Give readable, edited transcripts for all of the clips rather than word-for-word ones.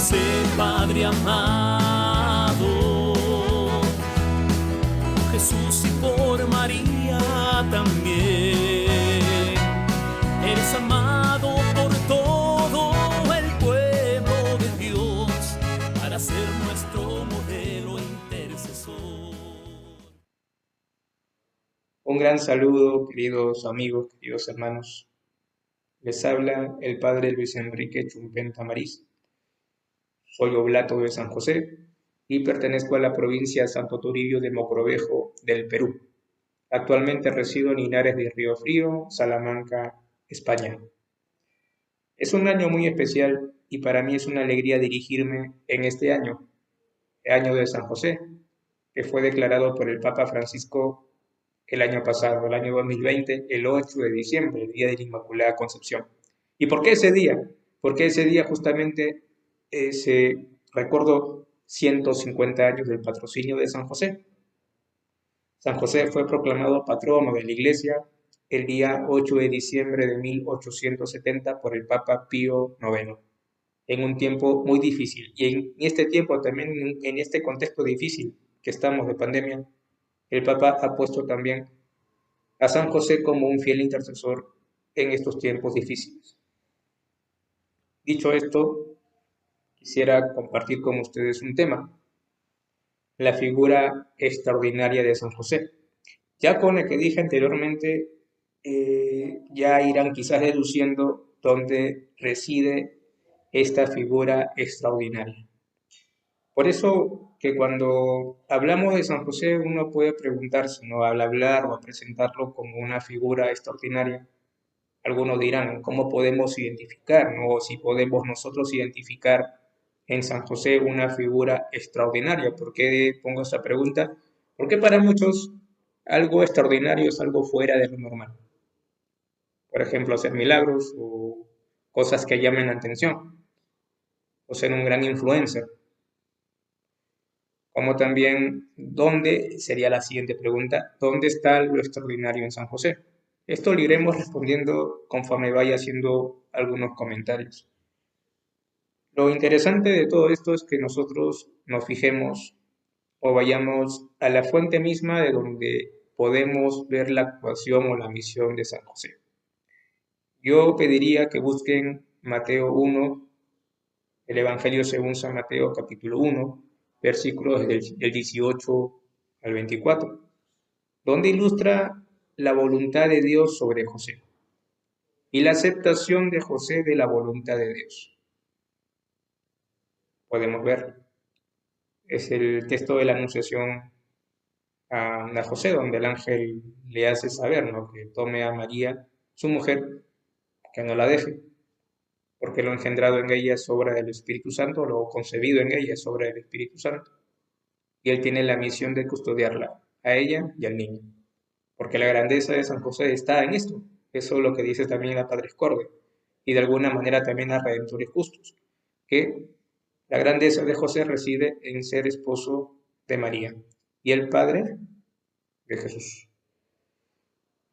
José, Padre amado, por Jesús y por María también. Eres amado por todo el pueblo de Dios, para ser nuestro modelo intercesor. Un gran saludo, queridos amigos, queridos hermanos. Les habla el Padre Luis Enrique Chumpen Tamariz. Soy oblato de San José y pertenezco a la provincia de Santo Toribio de Mogrovejo del Perú. Actualmente resido en Linares de Río Frío, Salamanca, España. Es un año muy especial y para mí es una alegría dirigirme en este año, el año de San José, que fue declarado por el Papa Francisco el año pasado, el año 2020, el 8 de diciembre, el Día de la Inmaculada Concepción. ¿Y por qué ese día? Porque ese día justamente se recordó 150 años del patrocinio de San José. San José fue proclamado patrono de la Iglesia el día 8 de diciembre de 1870 por el Papa Pío IX, en un tiempo muy difícil. Y en este tiempo, también en este contexto difícil que estamos de pandemia, el Papa ha puesto también a San José como un fiel intercesor en estos tiempos difíciles. Dicho esto, quisiera compartir con ustedes un tema, la figura extraordinaria de San José. Ya con el que dije anteriormente, ya irán quizás deduciendo dónde reside esta figura extraordinaria. Por eso que cuando hablamos de San José uno puede preguntarse, ¿no? Al hablar o presentarlo como una figura extraordinaria, algunos dirán, ¿cómo podemos identificar, no? O si podemos nosotros identificar en San José una figura extraordinaria. ¿Por qué pongo esta pregunta? Porque para muchos algo extraordinario es algo fuera de lo normal. Por ejemplo, hacer milagros o cosas que llamen la atención, o ser un gran influencer. Como también, ¿dónde sería la siguiente pregunta? ¿Dónde está lo extraordinario en San José? Esto lo iremos respondiendo conforme vaya haciendo algunos comentarios. Lo interesante de todo esto es que nosotros nos fijemos o vayamos a la fuente misma de donde podemos ver la actuación o la misión de San José. Yo pediría que busquen Mateo 1, el Evangelio según San Mateo capítulo 1, versículos del 18 al 24, donde ilustra la voluntad de Dios sobre José y la aceptación de José de la voluntad de Dios. Podemos ver, es el texto de la Anunciación a José, donde el ángel le hace saber, ¿no? Que tome a María, su mujer, que no la deje, porque lo engendrado en ella es obra del Espíritu Santo, lo concebido en ella es obra del Espíritu Santo, y él tiene la misión de custodiarla, a ella y al niño, porque la grandeza de San José está en esto, eso es lo que dice también la Padre Escorde, y de alguna manera también a Redentores Justos, que la grandeza de José reside en ser esposo de María, y el padre de Jesús.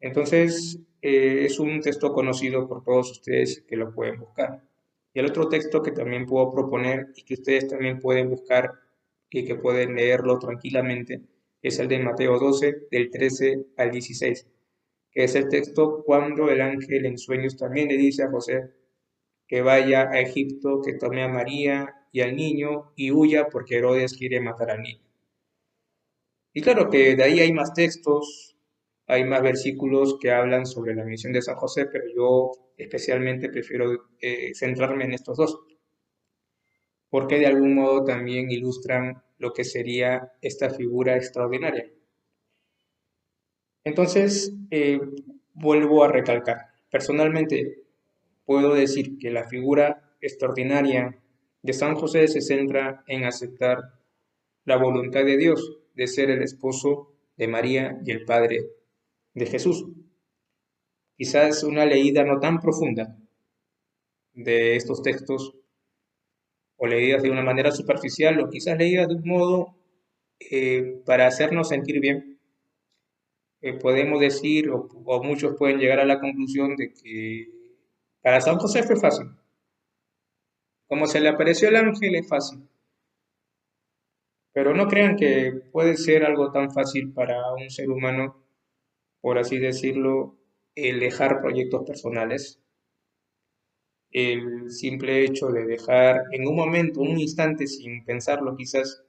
Entonces, es un texto conocido por todos ustedes que lo pueden buscar. Y el otro texto que también puedo proponer y que ustedes también pueden buscar y que pueden leerlo tranquilamente es el de Mateo 12, del 13 al 16, que es el texto cuando el ángel en sueños también le dice a José que vaya a Egipto, que tome a María y al niño y huya porque Herodes quiere matar al niño. Y claro que de ahí hay más textos, hay más versículos que hablan sobre la misión de San José, pero yo especialmente prefiero centrarme en estos dos, porque de algún modo también ilustran lo que sería esta figura extraordinaria. Entonces, vuelvo a recalcar, personalmente puedo decir que la figura extraordinaria de San José se centra en aceptar la voluntad de Dios de ser el esposo de María y el padre de Jesús. Quizás una leída no tan profunda de estos textos, o leídas de una manera superficial, o quizás leídas de un modo para hacernos sentir bien, podemos decir, o muchos pueden llegar a la conclusión de que para San José fue fácil. Como se le apareció el ángel es fácil, pero no crean que puede ser algo tan fácil para un ser humano, por así decirlo, el dejar proyectos personales. El simple hecho de dejar en un momento, un instante, sin pensarlo quizás,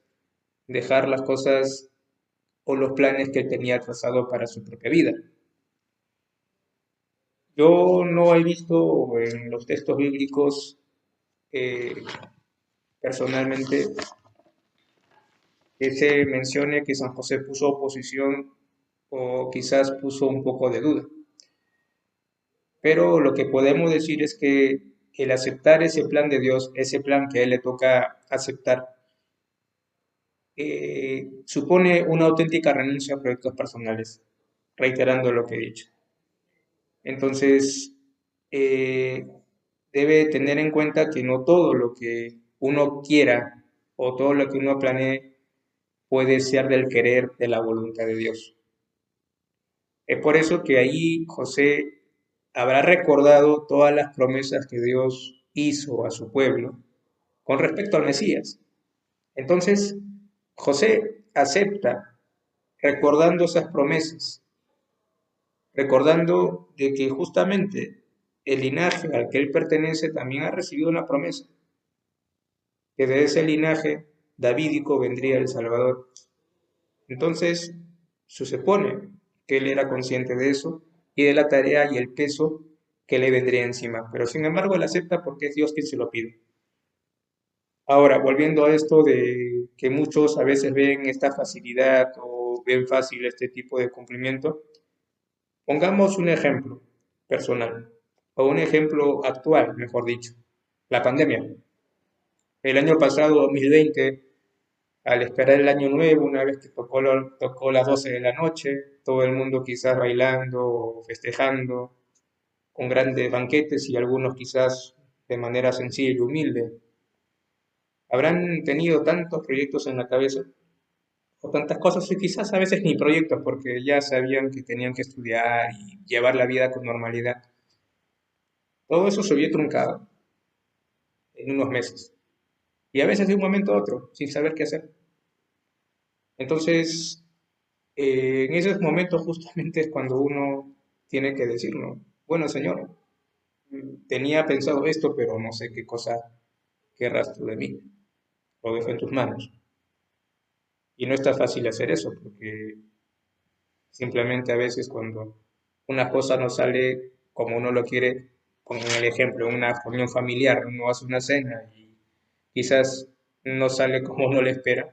dejar las cosas o los planes que él tenía trazado para su propia vida. Yo no he visto en los textos bíblicos eh, personalmente que se mencione que San José puso oposición o quizás puso un poco de duda. Pero lo que podemos decir es que el aceptar ese plan de Dios, ese plan que a él le toca aceptar, supone una auténtica renuncia a proyectos personales, reiterando lo que he dicho. Entonces, eh, debe tener en cuenta que no todo lo que uno quiera o todo lo que uno planee puede ser del querer de la voluntad de Dios. Es por eso que ahí José habrá recordado todas las promesas que Dios hizo a su pueblo con respecto al Mesías. Entonces, José acepta recordando esas promesas, recordando de que justamente el linaje al que él pertenece también ha recibido una promesa, que de ese linaje davídico vendría el Salvador. Entonces, se supone que él era consciente de eso y de la tarea y el peso que le vendría encima, pero sin embargo él acepta porque es Dios quien se lo pide. Ahora, volviendo a esto de que muchos a veces ven esta facilidad o ven fácil este tipo de cumplimiento, pongamos un ejemplo personal o un ejemplo actual, mejor dicho, la pandemia. El año pasado, 2020, al esperar el año nuevo, una vez que tocó las 12 de la noche, todo el mundo quizás bailando, festejando, con grandes banquetes y algunos quizás de manera sencilla y humilde, habrán tenido tantos proyectos en la cabeza o tantas cosas y quizás a veces ni proyectos porque ya sabían que tenían que estudiar y llevar la vida con normalidad. Todo eso se vio truncado en unos meses y a veces de un momento a otro, sin saber qué hacer. Entonces, en esos momentos justamente es cuando uno tiene que decir, ¿no? Bueno, Señor, tenía pensado esto, pero no sé qué cosa querrás tú de mí. Lo dejo en tus manos. Y no está fácil hacer eso, porque simplemente a veces cuando una cosa no sale como uno lo quiere, como en el ejemplo, una reunión familiar, uno hace una cena y quizás no sale como uno le espera.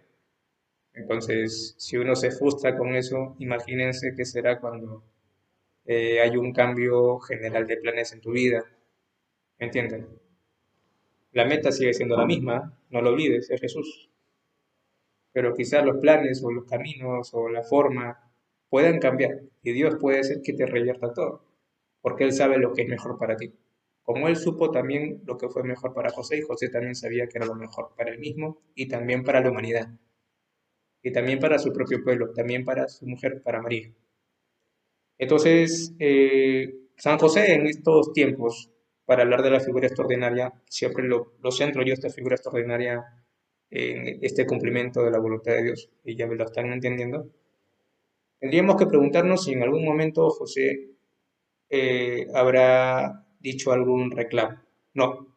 Entonces, si uno se frustra con eso, imagínense qué será cuando hay un cambio general de planes en tu vida, ¿me entienden? La meta sigue siendo la misma, no lo olvides, es Jesús, pero quizás los planes o los caminos o la forma puedan cambiar y Dios puede ser que te revierta todo, porque Él sabe lo que es mejor para ti. Como Él supo también lo que fue mejor para José y José también sabía que era lo mejor para él mismo y también para la humanidad y también para su propio pueblo, también para su mujer, para María. Entonces, San José en estos tiempos, para hablar de la figura extraordinaria, siempre lo centro yo esta figura extraordinaria en este cumplimiento de la voluntad de Dios, y ya me lo están entendiendo. Tendríamos que preguntarnos si en algún momento José habrá dicho algún reclamo. No.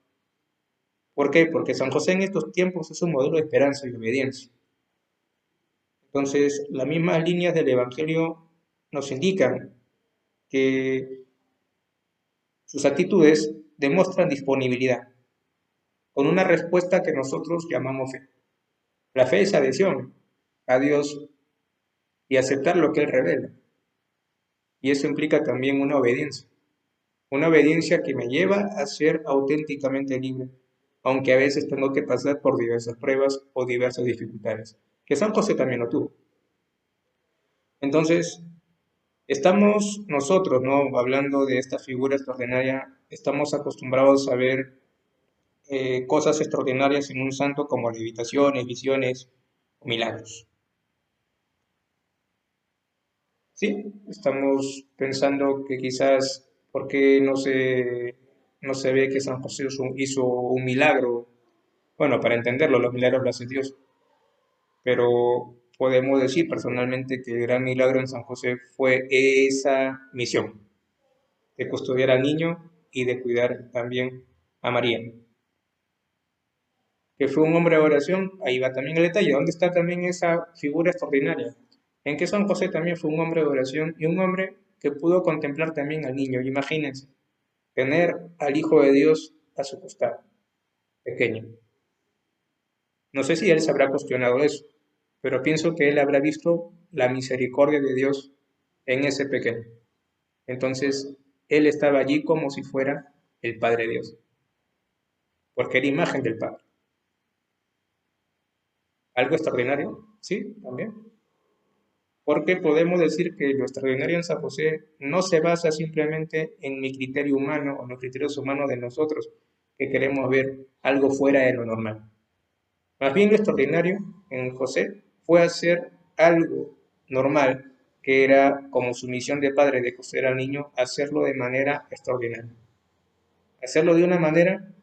¿Por qué? Porque San José en estos tiempos es un modelo de esperanza y obediencia. Entonces, las mismas líneas del Evangelio nos indican que sus actitudes demuestran disponibilidad, con una respuesta que nosotros llamamos fe. La fe es adhesión a Dios y aceptar lo que Él revela. Y eso implica también una obediencia que me lleva a ser auténticamente libre, aunque a veces tengo que pasar por diversas pruebas o diversas dificultades, que San José también lo tuvo. Entonces, estamos nosotros, ¿no? Hablando de esta figura extraordinaria, estamos acostumbrados a ver cosas extraordinarias en un santo como levitaciones, visiones o milagros. Sí, estamos pensando que quizás, ¿por qué no se ve que San José hizo un milagro Bueno, para entenderlo, los milagros los hace Dios, pero podemos decir personalmente que el gran milagro en San José fue esa misión de custodiar al niño y de cuidar también a María. Que fue un hombre de oración, ahí va también el detalle, ¿dónde está también esa figura extraordinaria? En que San José también fue un hombre de oración y un hombre que pudo contemplar también al niño. Imagínense, tener al Hijo de Dios a su costado, pequeño. No sé si él se habrá cuestionado eso, pero pienso que él habrá visto la misericordia de Dios en ese pequeño. Entonces, él estaba allí como si fuera el Padre Dios, porque era imagen del Padre. ¿Algo extraordinario? Sí, también. Porque podemos decir que lo extraordinario en San José no se basa simplemente en mi criterio humano o en los criterios humanos de nosotros, que queremos ver algo fuera de lo normal. Más bien lo extraordinario en José fue hacer algo normal, que era como su misión de padre de coser al niño, hacerlo de manera extraordinaria. Hacerlo de una manera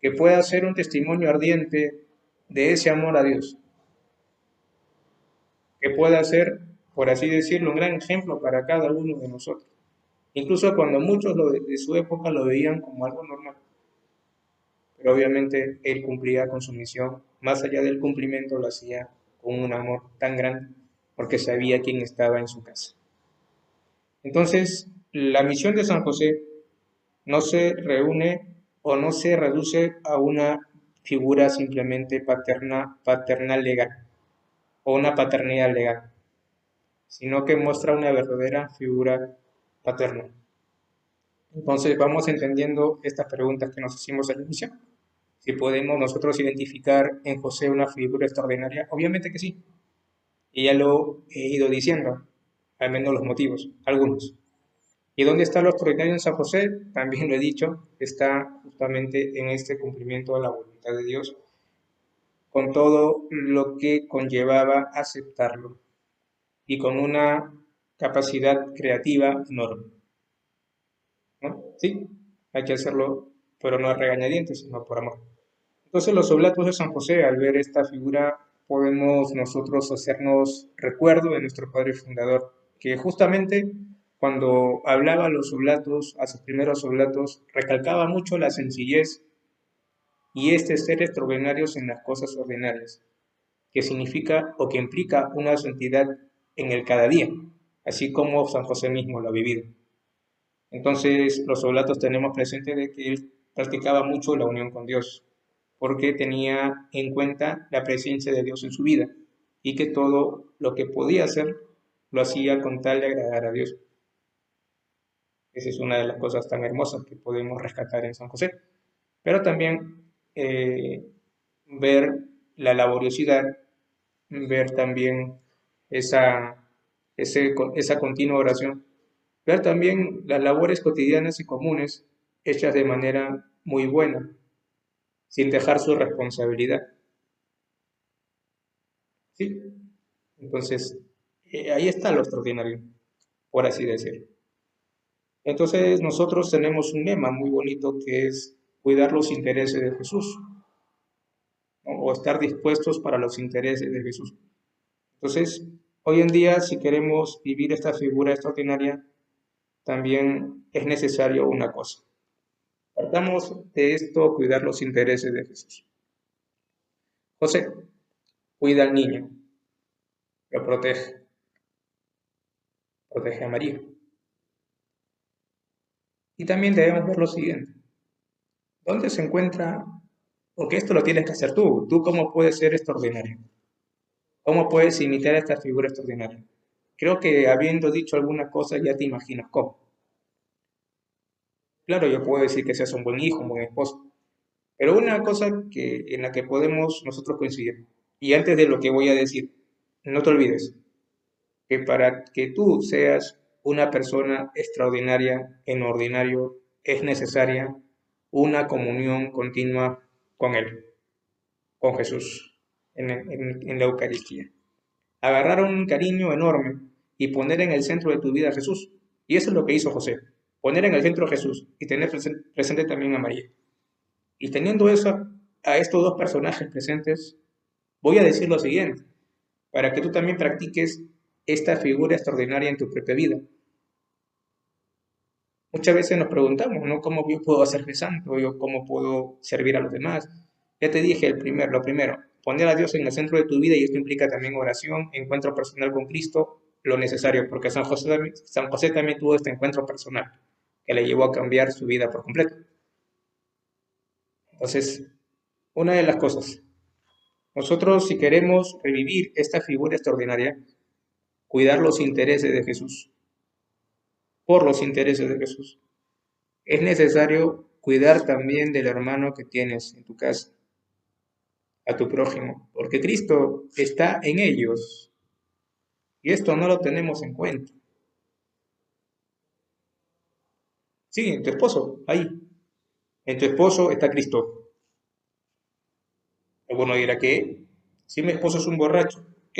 que pueda ser un testimonio ardiente de ese amor a Dios, que pueda ser, por así decirlo, un gran ejemplo para cada uno de nosotros. Incluso cuando muchos de su época lo veían como algo normal. Pero obviamente él cumplía con su misión, más allá del cumplimiento lo hacía con un amor tan grande, porque sabía quién estaba en su casa. Entonces, la misión de San José no se reúne o no se reduce a una figura simplemente paternal legal o una paternidad legal, sino que muestra una verdadera figura paterna. Entonces vamos entendiendo estas preguntas que nos hicimos al inicio. Si podemos nosotros identificar en José una figura extraordinaria, obviamente que sí. Y ya lo he ido diciendo, al menos los motivos, algunos. ¿Y dónde está lo extraordinario en San José? También lo he dicho, está justamente en este cumplimiento de la voluntad de Dios, con todo lo que conllevaba aceptarlo y con una capacidad creativa enorme, ¿no? Sí, hay que hacerlo, pero no a regañadientes, sino por amor. Entonces los oblatos de San José, al ver esta figura, podemos nosotros hacernos recuerdo de nuestro padre fundador, que justamente cuando hablaba a los oblatos, a sus primeros oblatos, recalcaba mucho la sencillez y este ser extraordinarios en las cosas ordinarias, que significa o que implica una santidad en el cada día, así como San José mismo lo ha vivido. Entonces los oblatos tenemos presente de que él practicaba mucho la unión con Dios, porque tenía en cuenta la presencia de Dios en su vida y que todo lo que podía hacer lo hacía con tal de agradar a Dios. Esa es una de las cosas tan hermosas que podemos rescatar en San José. Pero también ver la laboriosidad, ver también esa continua oración, ver también las labores cotidianas y comunes hechas de manera muy buena, sin dejar su responsabilidad. ¿Sí? Entonces, ahí está lo extraordinario, por así decirlo. Entonces, nosotros tenemos un lema muy bonito que es cuidar los intereses de Jesús, ¿no? O estar dispuestos para los intereses de Jesús. Entonces, hoy en día, si queremos vivir esta figura extraordinaria, también es necesario una cosa. Partamos de esto, cuidar los intereses de Jesús. José, cuida al niño, lo protege a María. Y también debemos ver lo siguiente. ¿Dónde se encuentra? Porque esto lo tienes que hacer tú. ¿Tú cómo puedes ser extraordinario? ¿Cómo puedes imitar a esta figura extraordinaria? Creo que habiendo dicho alguna cosa ya te imaginas cómo. Claro, yo puedo decir que seas un buen hijo, un buen esposo. Pero una cosa en la que podemos nosotros coincidir, y antes de lo que voy a decir, no te olvides que para que tú seas una persona extraordinaria en ordinario es necesaria una comunión continua con Él, con Jesús, en la Eucaristía. Agarrar un cariño enorme y poner en el centro de tu vida a Jesús. Y eso es lo que hizo José, poner en el centro a Jesús y tener presente también a María. Y teniendo eso, a estos dos personajes presentes, voy a decir lo siguiente, para que tú también practiques esta figura extraordinaria en tu propia vida. Muchas veces nos preguntamos, ¿no? ¿Cómo yo puedo hacerme santo? ¿Yo cómo puedo servir a los demás? Ya te dije lo primero, poner a Dios en el centro de tu vida y esto implica también oración, encuentro personal con Cristo, lo necesario, porque San José también tuvo este encuentro personal que le llevó a cambiar su vida por completo. Entonces, una de las cosas, nosotros si queremos revivir esta figura extraordinaria, cuidar los intereses de Jesús, por los intereses de Jesús, es necesario cuidar también del hermano que tienes en tu casa, a tu prójimo, porque Cristo está en ellos y esto no lo tenemos en cuenta. Sí, en tu esposo, ahí, en tu esposo está Cristo. Alguno dirá que, si mi esposo es un borracho, ok,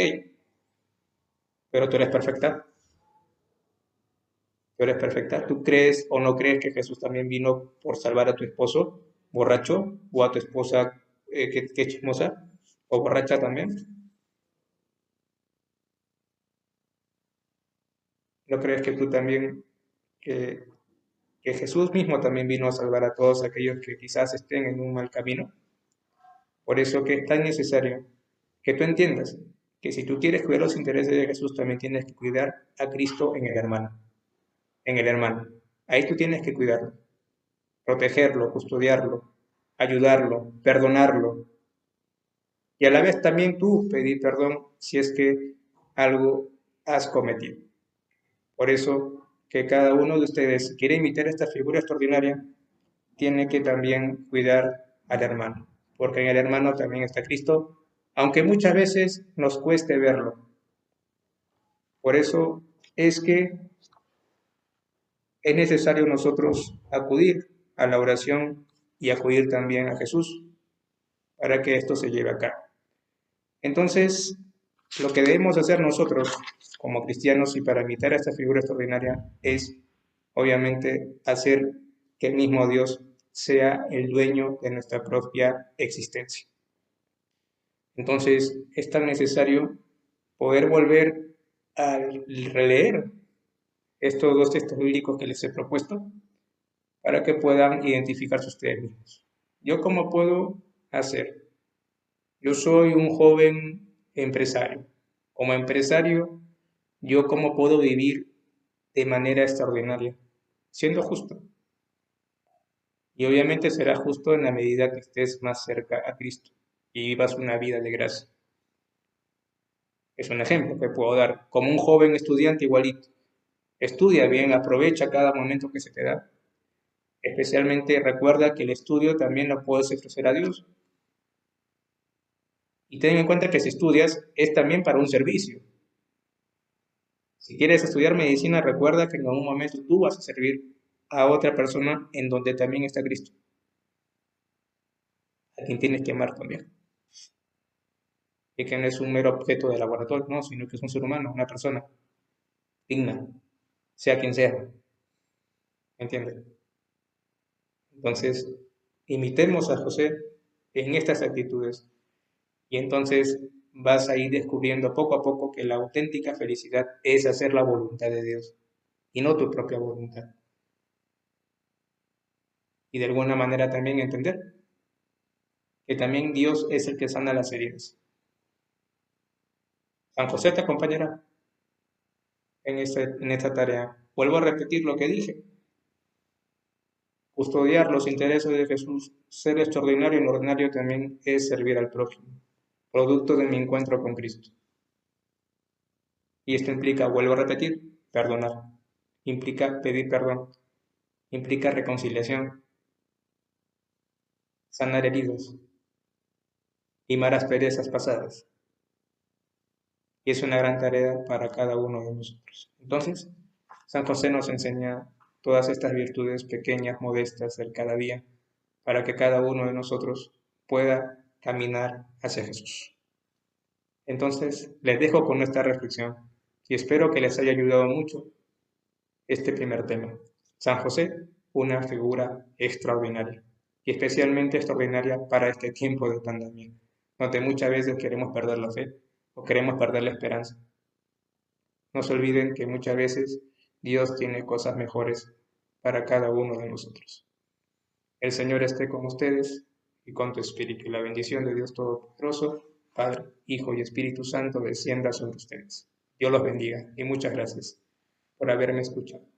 pero tú eres perfecta, tú eres perfecta. ¿Tú crees o no crees que Jesús también vino por salvar a tu esposo borracho o a tu esposa que es chismosa o borracha también? ¿No crees que tú también, que, que Jesús mismo también vino a salvar a todos aquellos que quizás estén en un mal camino? Por eso que es tan necesario que tú entiendas que si tú quieres cuidar los intereses de Jesús, también tienes que cuidar a Cristo en el hermano, en el hermano. Ahí tú tienes que cuidarlo, protegerlo, custodiarlo, ayudarlo, perdonarlo. Y a la vez también tú pedir perdón si es que algo has cometido. Por eso que cada uno de ustedes, si quiere imitar esta figura extraordinaria, tiene que también cuidar al hermano, porque en el hermano también está Cristo, aunque muchas veces nos cueste verlo. Por eso es que es necesario nosotros acudir a la oración y acudir también a Jesús para que esto se lleve a cabo. Entonces, lo que debemos hacer nosotros como cristianos y para imitar a esta figura extraordinaria es, obviamente, hacer que el mismo Dios sea el dueño de nuestra propia existencia. Entonces, es tan necesario poder volver a releer estos dos textos bíblicos que les he propuesto para que puedan identificarse ustedes mismos. ¿Yo cómo puedo hacer? Yo soy un joven empresario. Como empresario, ¿yo cómo puedo vivir de manera extraordinaria? Siendo justo. Y obviamente será justo en la medida que estés más cerca a Cristo y vivas una vida de gracia. Es un ejemplo que puedo dar. Como un joven estudiante igualito. Estudia bien, aprovecha cada momento que se te da. Especialmente recuerda que el estudio también lo puedes ofrecer a Dios. Y ten en cuenta que si estudias es también para un servicio. Si quieres estudiar medicina, recuerda que en algún momento tú vas a servir a otra persona en donde también está Cristo, a quien tienes que amar también. Y que no es un mero objeto de laboratorio, no, sino que es un ser humano, una persona digna, sea quien sea. ¿Entiendes? Entonces, imitemos a José en estas actitudes y entonces vas a ir descubriendo poco a poco que la auténtica felicidad es hacer la voluntad de Dios y no tu propia voluntad. Y de alguna manera también entender que también Dios es el que sana las heridas. San José te acompañará en esta tarea. Vuelvo a repetir lo que dije. Custodiar los intereses de Jesús, ser extraordinario y ordinario también es servir al prójimo, producto de mi encuentro con Cristo. Y esto implica, vuelvo a repetir, perdonar. Implica pedir perdón. Implica reconciliación, sanar heridas, limar asperezas pasadas. Y es una gran tarea para cada uno de nosotros. Entonces, San José nos enseña todas estas virtudes pequeñas, modestas del cada día, para que cada uno de nosotros pueda caminar hacia Jesús. Entonces, les dejo con esta reflexión y espero que les haya ayudado mucho este primer tema. San José, una figura extraordinaria. y especialmente extraordinaria para este tiempo de pandemia, donde muchas veces queremos perder la fe o queremos perder la esperanza. No se olviden que muchas veces Dios tiene cosas mejores para cada uno de nosotros. El Señor esté con ustedes y con tu espíritu, y la bendición de Dios Todopoderoso, Padre, Hijo y Espíritu Santo, descienda sobre ustedes. Dios los bendiga y muchas gracias por haberme escuchado.